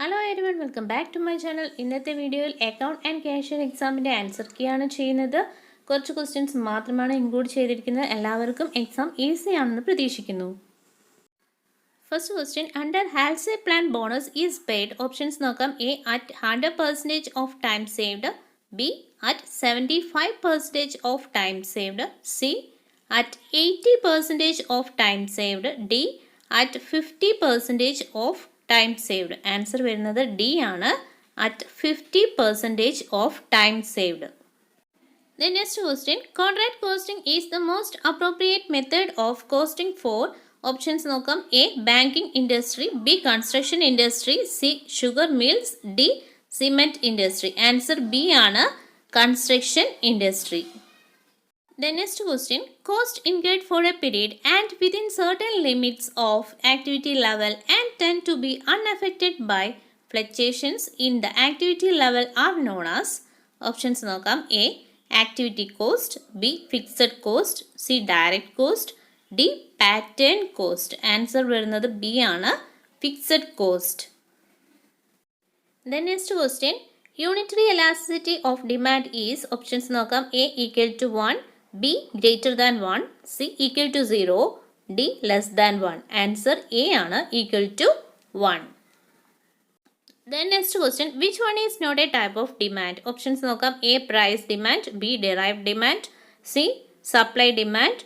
Hello everyone, welcome back to my channel. ഇന്നത്തെ വീഡിയോയിൽ account and cashier എക്സാമിൻ്റെ answer key ആണ് ചെയ്യുന്നത്. കുറച്ച് ക്വസ്റ്റ്യൻസ് മാത്രമാണ് ഇൻക്ലൂഡ് ചെയ്തിരിക്കുന്നത്. എല്ലാവർക്കും എക്സാം ഈസി ആണെന്ന് പ്രതീക്ഷിക്കുന്നു. First question, under Halsey plan bonus is paid. Options നോക്കാം. A at 100% of time saved, B at 75% of time saved, C at 80% of time saved, D at 50% of time saved. Answer വരുന്നത് D ആണ്, at 50% of time saved. The next question, contract costing is the most appropriate method of costing for. Options നോക്കാം. A banking industry, B construction industry, C sugar mills, D cement industry. Answer B ആണ്, construction industry. The next question, cost incurred for a period and within certain limits of activity level and tend to be unaffected by fluctuations in the activity level are known as. Options നോക്കാം. A activity cost, b fixed cost, c direct cost, d pattern cost. Answer വരുന്നത് B ആണ്, fixed cost. The next question, unitary elasticity of demand is. Options നോക്കാം. A equal to 1, b greater than 1, c equal to 0, d less than 1. Answer A ആണ്, equal to 1. Then next question, which one is not a type of demand? Options നോക്കാം. A price demand, b derived demand, c supply demand,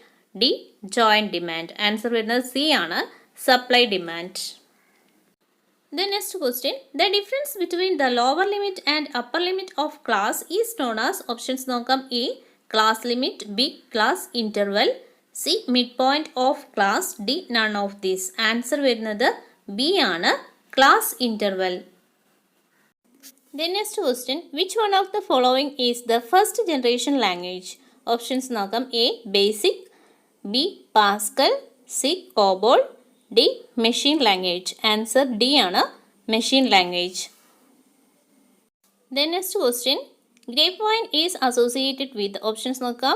d joint demand. Answer വരുന്നത് C ആണ്, supply demand. The next question, the difference between the lower limit and upper limit of class is known as. Options നോക്കാം. A class limit, b class interval, c midpoint of class, d none of these. Answer വരുന്നത് B ആണ്, class interval. The next question, which one of the following is the first generation language? Options നോക്കാം. A basic, b Pascal, c COBOL, d machine language. Answer D ആണ്, machine language. The next question, grapevine is associated with. Options നോക്കാം.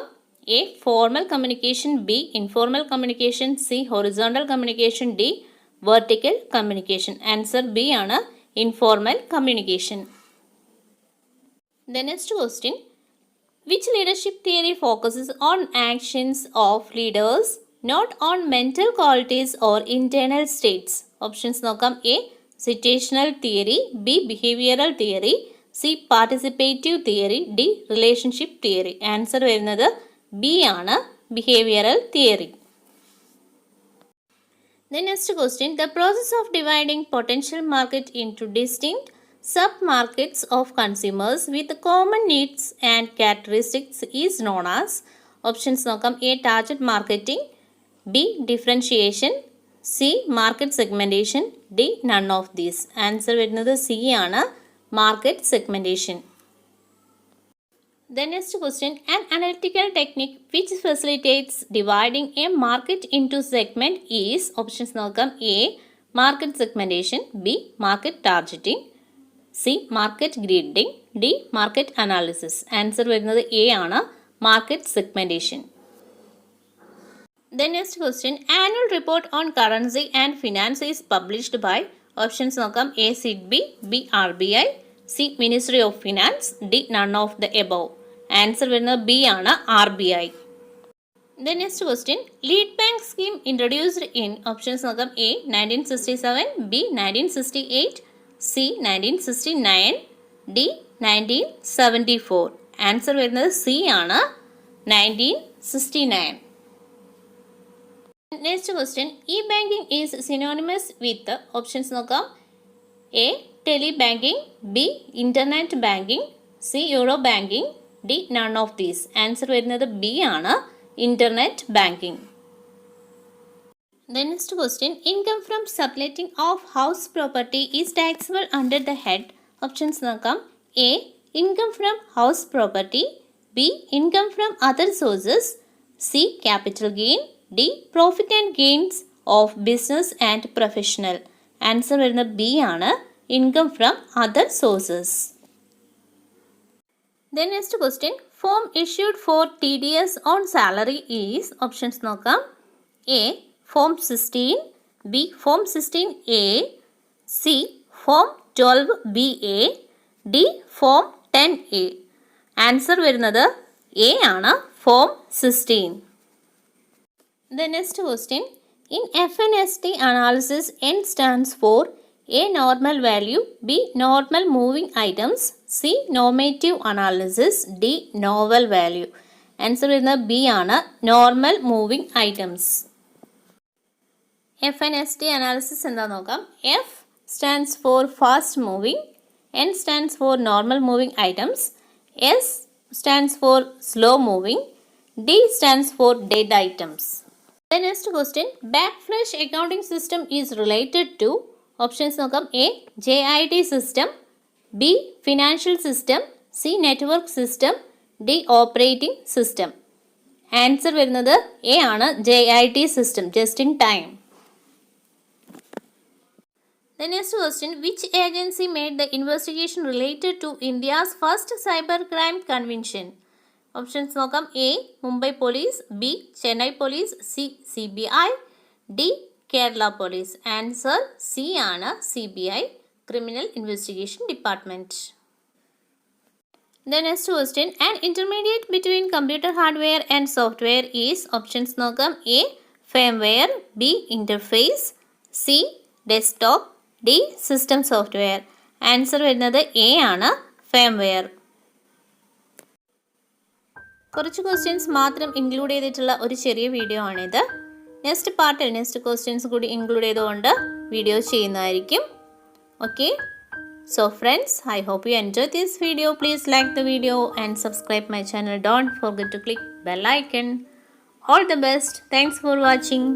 A formal communication, b informal communication, c horizontal communication, d vertical communication. Answer B ആണ്, informal communication. The next question, which leadership theory focuses on actions of leaders, not on mental qualities or internal states? Options നോക്കാം. A situational theory, b behavioral theory, c participative theory, d relationship theory. Answer വരുന്നത് B ആണ്, behavioral theory. The next question, the process of dividing potential market into distinct sub-markets of consumers with common needs and characteristics is known as. Options നോക്കാം. A target marketing, b differentiation, c market segmentation, d none of these. Answer വരുന്നത് C ആണ്, market segmentation. The next question, an analytical technique which facilitates dividing a market into segment is. Options നോക്കാം. A market segmentation, b market targeting, c market gridding, d market analysis. Answer വരുന്നത് A ആണ്, market segmentation. The next question, annual report on currency and finance is published by. Options നോക്കാം. A SIDBI, b RBI, c Ministry of Finance, d none of the above. Answer വരുന്നത് B ആണ്, RBI. The next question, lead bank scheme introduced in. Options നോക്കാം. A 1967, b 1968, c 1969, d 1974. Answer വരുന്നത് C ആണ്, 1969. Next question, e-banking is synonymous with. Options നോക്കാം. A telebanking, b internet banking, c euro banking, d none of these. Answer വരുന്നത് B ആണ്, internet banking. The next question, income from subletting of house property is taxable under the head. Options നോക്കാം. A income from house property, b income from other sources, c capital gain, d profit and gains of business and professional. Answer വരുന്നത് B ആണ്, income from other sources. The next question, form issued for TDS on salary is. Options നോക്കാം. A form 16, b form 16A, c form 12BA, D Form 10A. Answer വരുന്നത് A ആണ്, Form 16. The next question. In FNST analysis, N stands for A. Normal value, B. Normal moving items, C. Normative analysis, D. Novel value. Answer വരുന്നത് B ആണ്, normal moving items. FNST analysis എന്താ നോക്കാം. F stands for fast moving, N stands for normal moving items, S stands for slow moving, D stands for dead items. The next question. Backflush accounting system is related to, options നോക്കാം. A. JIT system, B. Financial system, C. Network system, D. Operating system. Answer വരുന്നത് A ആണ്, JIT system, just in time. The next question. Which agency made the investigation related to India's first cybercrime convention? Options നോക്കാം. A. Mumbai Police, B. Chennai Police, C. CBI, D. Kerala Police. Answer C ആണ്, CBI, Criminal Investigation Department. The next question. An intermediate between computer hardware and software is, options നോക്കാം. A. Firmware, B. Interface, C. Desktop, D. System software. Answer വരുന്നത് A ആണ്, Firmware. കുറച്ച് questions മാത്രം include ചെയ്തിട്ടുള്ള ഒരു ചെറിയ video ആണിത്. Next പാർട്ടിൽ നെക്സ്റ്റ് ക്വസ്റ്റ്യൻസ് കൂടി ഇൻക്ലൂഡ് ചെയ്തുകൊണ്ട് വീഡിയോ ചെയ്യുന്നതായിരിക്കും. Okay, so friends, I hope you enjoyed this video. Please like the video and subscribe my channel. Don't forget to click bell icon. All the best. Thanks for watching.